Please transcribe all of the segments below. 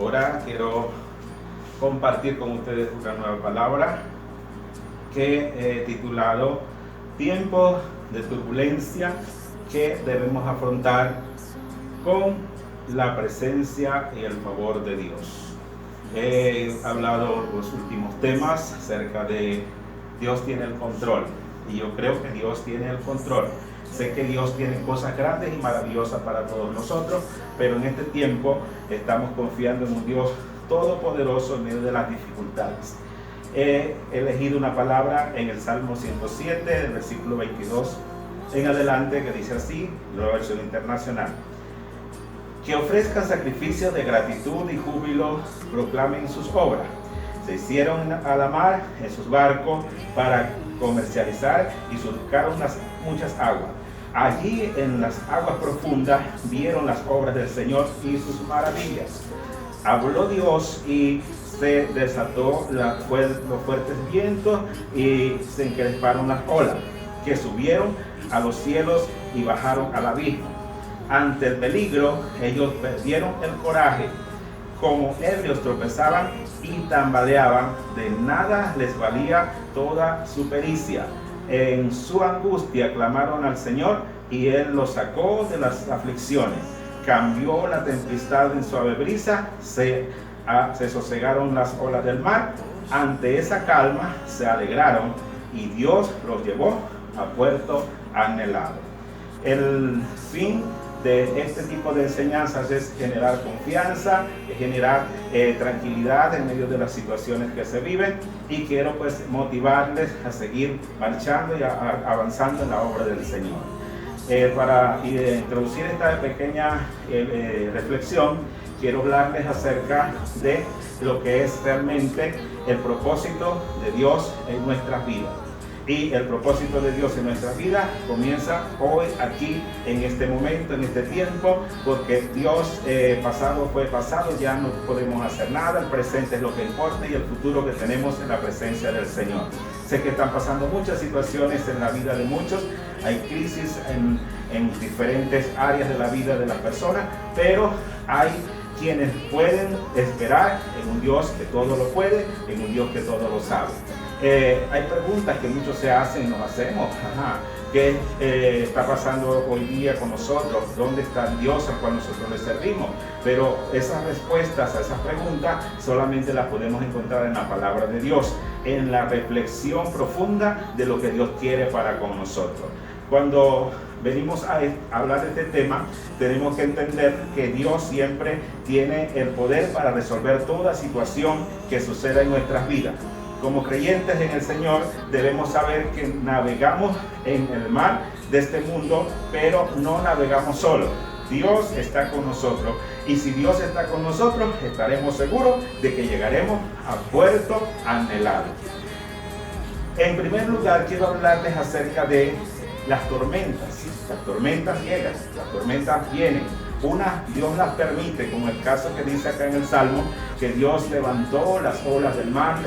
Ahora quiero compartir con ustedes una nueva palabra que he titulado Tiempos de turbulencia que debemos afrontar con la presencia y el favor de Dios. He hablado los últimos temas acerca de Dios tiene el control, y yo creo que Dios tiene el control. Sé que Dios tiene cosas grandes y maravillosas para todos nosotros, pero en este tiempo estamos confiando en un Dios todopoderoso en medio de las dificultades. He elegido una palabra en el Salmo 107, del versículo 22 en adelante, que dice así, la versión internacional: que ofrezcan sacrificios de gratitud y júbilo, proclamen sus obras. Se hicieron a la mar en sus barcos para comercializar y surcaron las muchas aguas. Allí en las aguas profundas vieron las obras del Señor y sus maravillas. Habló Dios y se desató los fuertes vientos y se encresparon las olas, que subieron a los cielos y bajaron al abismo. Ante el peligro, ellos perdieron el coraje. Como ebrios tropezaban y tambaleaban, de nada les valía toda su pericia. En su angustia clamaron al Señor y Él los sacó de las aflicciones. Cambió la tempestad en suave brisa, se sosegaron las olas del mar. Ante esa calma se alegraron y Dios los llevó a puerto anhelado. El fin de este tipo de enseñanzas es generar confianza, generar tranquilidad en medio de las situaciones que se viven, y quiero pues motivarles a seguir marchando y avanzando en la obra del Señor. Para introducir esta pequeña reflexión, quiero hablarles acerca de lo que es realmente el propósito de Dios en nuestras vidas. Y el propósito de Dios en nuestra vida comienza hoy, aquí, en este momento, en este tiempo, porque Dios pasado fue pasado, ya no podemos hacer nada, el presente es lo que importa y el futuro que tenemos en la presencia del Señor. Sé que están pasando muchas situaciones en la vida de muchos, hay crisis en diferentes áreas de la vida de las personas, pero hay quienes pueden esperar en un Dios que todo lo puede, en un Dios que todo lo sabe. Hay preguntas que muchos se hacen y nos hacemos. ¿Qué está pasando hoy día con nosotros? ¿Dónde está Dios al cual nosotros le servimos? Pero esas respuestas a esas preguntas solamente las podemos encontrar en la palabra de Dios, en la reflexión profunda de lo que Dios quiere para con nosotros. Cuando venimos a hablar de este tema, tenemos que entender que Dios siempre tiene el poder para resolver toda situación que suceda en nuestras vidas. Como creyentes en el Señor, debemos saber que navegamos en el mar de este mundo, pero no navegamos solos. Dios está con nosotros, y si Dios está con nosotros, estaremos seguros de que llegaremos a puerto anhelado. En primer lugar, quiero hablarles acerca de las tormentas. Las tormentas llegan, las tormentas vienen. Dios las permite, como el caso que dice acá en el Salmo, que Dios levantó las olas del mar,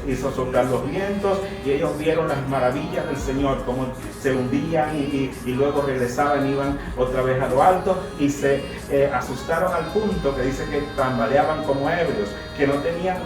hizo soplar los vientos, y ellos vieron las maravillas del Señor, como se hundían y luego regresaban, iban otra vez a lo alto, y se asustaron al punto que dice que tambaleaban como ebrios, que no tenían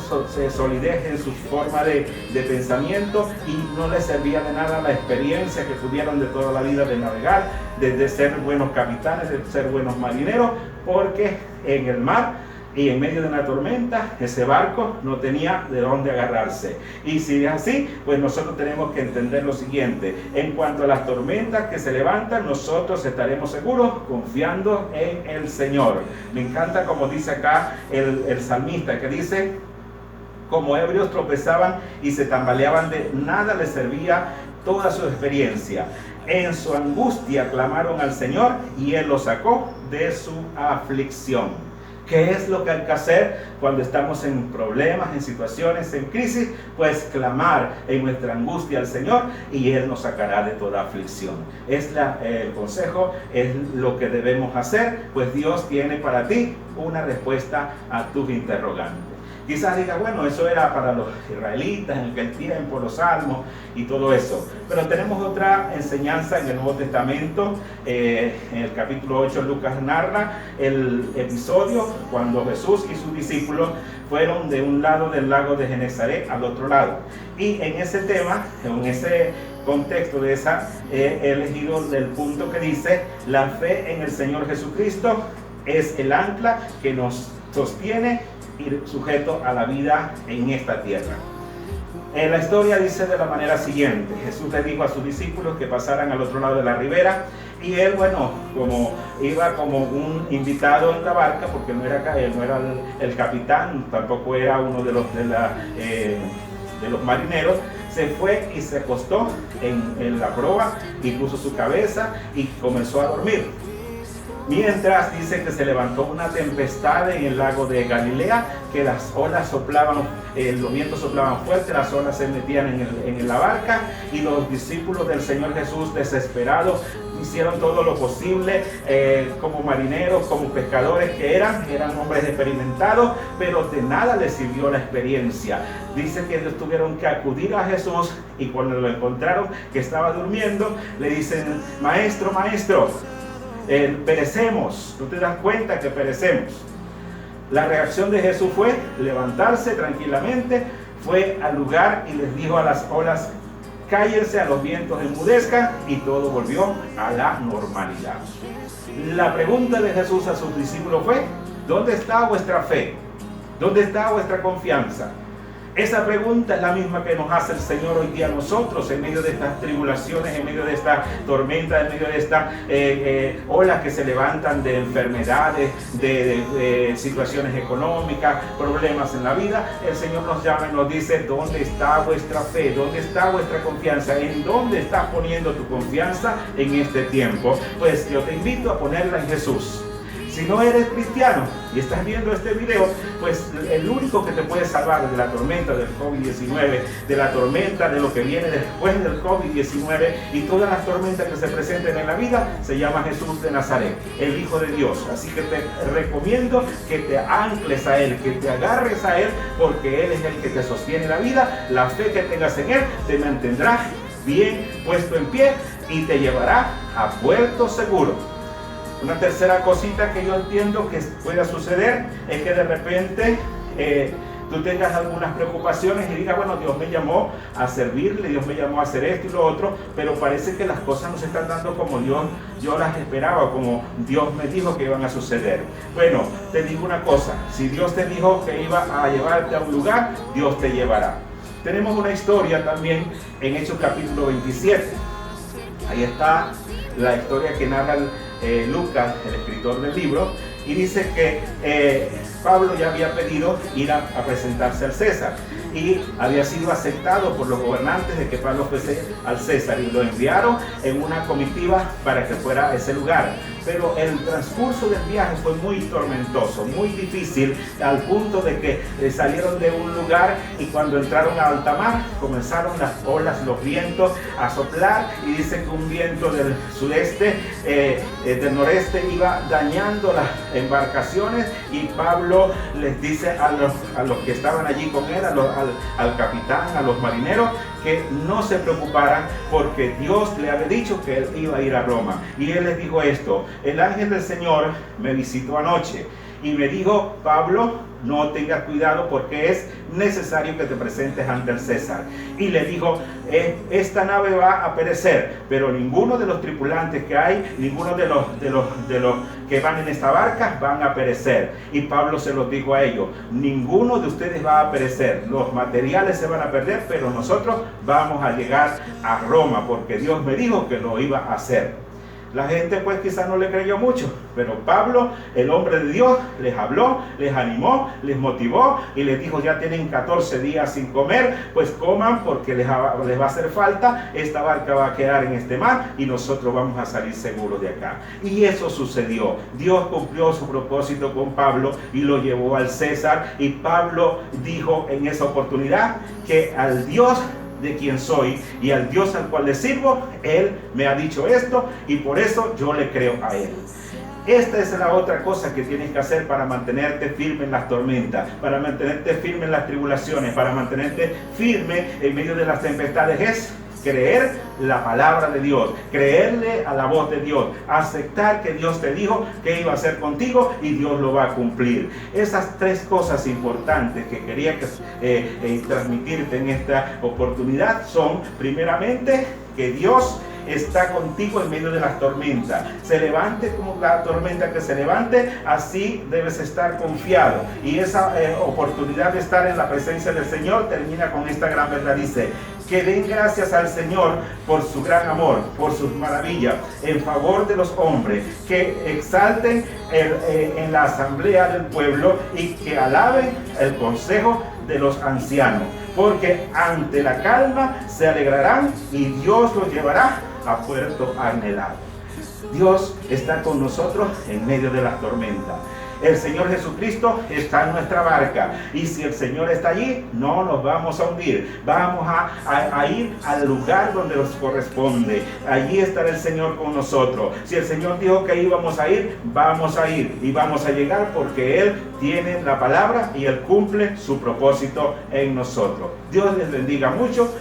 solidez en su forma de pensamiento, y no les servía de nada la experiencia que tuvieron de toda la vida de navegar, de ser buenos capitanes, de ser buenos marineros, porque en el mar y en medio de una tormenta ese barco no tenía de dónde agarrarse. Y si es así, pues nosotros tenemos que entender lo siguiente: en cuanto a las tormentas que se levantan, nosotros estaremos seguros confiando en el Señor. Me encanta como dice acá el salmista, que dice: como ebrios tropezaban y se tambaleaban, de nada les servía toda su experiencia. En su angustia clamaron al Señor y Él los sacó de su aflicción. ¿Qué es lo que hay que hacer cuando estamos en problemas, en situaciones, en crisis? Pues clamar en nuestra angustia al Señor y Él nos sacará de toda aflicción. Es el consejo, es lo que debemos hacer, pues Dios tiene para ti una respuesta a tus interrogantes. Quizás diga, bueno, eso era para los israelitas en aquel tiempo, los salmos y todo eso. Pero tenemos otra enseñanza en el Nuevo Testamento. En el capítulo 8 Lucas narra el episodio cuando Jesús y sus discípulos fueron de un lado del lago de Genesaret al otro lado. Y en ese tema, en ese contexto de esa, he elegido el punto que dice: la fe en el Señor Jesucristo es el ancla que nos sostiene y sujeto a la vida en esta tierra. La historia dice de la manera siguiente: Jesús le dijo a sus discípulos que pasaran al otro lado de la ribera, y él, bueno, como iba como un invitado en la barca, porque no era el capitán, tampoco era uno de los marineros, se fue y se acostó en la proa y puso su cabeza y comenzó a dormir. Mientras dice que se levantó una tempestad en el lago de Galilea, que las olas soplaban, los vientos soplaban fuerte, las olas se metían en la barca, y los discípulos del Señor Jesús, desesperados, hicieron todo lo posible, como marineros, como pescadores que eran hombres experimentados, pero de nada les sirvió la experiencia. Dice que ellos tuvieron que acudir a Jesús, y cuando lo encontraron que estaba durmiendo, le dicen: maestro, perecemos. ¿No te das cuenta que perecemos? La reacción de Jesús fue levantarse tranquilamente, fue al lugar y les dijo a las olas: cállense, a los vientos enmudezcan, y todo volvió a la normalidad. La pregunta de Jesús a sus discípulos fue: ¿dónde está vuestra fe? ¿Dónde está vuestra confianza? Esa pregunta es la misma que nos hace el Señor hoy día a nosotros, en medio de estas tribulaciones, en medio de esta tormenta, en medio de estas olas que se levantan de enfermedades, de situaciones económicas, problemas en la vida. El Señor nos llama y nos dice: ¿dónde está vuestra fe? ¿Dónde está vuestra confianza? ¿En dónde estás poniendo tu confianza en este tiempo? Pues yo te invito a ponerla en Jesús. Si no eres cristiano y estás viendo este video, pues el único que te puede salvar de la tormenta del COVID-19, de la tormenta de lo que viene después del COVID-19 y todas las tormentas que se presenten en la vida, se llama Jesús de Nazaret, el Hijo de Dios. Así que te recomiendo que te ancles a Él, que te agarres a Él, porque Él es el que te sostiene la vida. La fe que tengas en Él te mantendrá bien puesto en pie y te llevará a puerto seguro. Una tercera cosita que yo entiendo que pueda suceder es que de repente tú tengas algunas preocupaciones y digas: bueno, Dios me llamó a servirle, Dios me llamó a hacer esto y lo otro, pero parece que las cosas no se están dando como yo las esperaba, como Dios me dijo que iban a suceder. Bueno, te digo una cosa: si Dios te dijo que iba a llevarte a un lugar, Dios te llevará. Tenemos una historia también en Hechos capítulo 27. Ahí está la historia que narra Lucas, el escritor del libro, y dice que Pablo ya había pedido ir a presentarse al César, y había sido aceptado por los gobernantes de que Pablo fuese al César, y lo enviaron en una comitiva para que fuera a ese lugar. Pero el transcurso del viaje fue muy tormentoso, muy difícil, al punto de que salieron de un lugar, y cuando entraron a alta mar comenzaron las olas, los vientos a soplar, y dice que un viento del sudeste, del noreste, iba dañando las embarcaciones, y Pablo les dice a los que estaban allí con él, al capitán, a los marineros, que no se preocuparan, porque Dios le había dicho que él iba a ir a Roma. Y él les dijo esto: el ángel del Señor me visitó anoche y me dijo: Pablo, no tengas cuidado, porque es necesario que te presentes ante el César. Y le dijo: esta nave va a perecer, pero ninguno de los tripulantes que hay, ninguno de los que van en esta barca van a perecer. Y Pablo se los dijo a ellos: ninguno de ustedes va a perecer, los materiales se van a perder, pero nosotros vamos a llegar a Roma, porque Dios me dijo que lo iba a hacer. La gente pues quizás no le creyó mucho, pero Pablo, el hombre de Dios, les habló, les animó, les motivó y les dijo: ya tienen 14 días sin comer, pues coman, porque les va a hacer falta. Esta barca va a quedar en este mar y nosotros vamos a salir seguros de acá. Y eso sucedió. Dios cumplió su propósito con Pablo y lo llevó al César, y Pablo dijo en esa oportunidad que al Dios de quien soy y al Dios al cual le sirvo, Él me ha dicho esto, y por eso yo le creo a Él. Esta es la otra cosa que tienes que hacer para mantenerte firme en las tormentas, para mantenerte firme en las tribulaciones, para mantenerte firme en medio de las tempestades, es creer la palabra de Dios, creerle a la voz de Dios, aceptar que Dios te dijo que iba a hacer contigo y Dios lo va a cumplir. Esas tres cosas importantes que quería transmitirte en esta oportunidad son, primeramente, que Dios está contigo en medio de las tormentas. Se levante como la tormenta que se levante, así debes estar confiado. Y esa oportunidad de estar en la presencia del Señor termina con esta gran verdad. Dice: que den gracias al Señor por su gran amor, por sus maravillas en favor de los hombres, que exalten en la asamblea del pueblo y que alaben el consejo de los ancianos, porque ante la calma se alegrarán y Dios los llevará a puerto anhelado. Dios está con nosotros en medio de las tormentas. El Señor Jesucristo está en nuestra barca, y si el Señor está allí, no nos vamos a hundir. Vamos a ir al lugar donde nos corresponde. Allí estará el Señor con nosotros. Si el Señor dijo que íbamos a ir, vamos a ir y vamos a llegar, porque Él tiene la palabra y Él cumple su propósito en nosotros. Dios les bendiga mucho.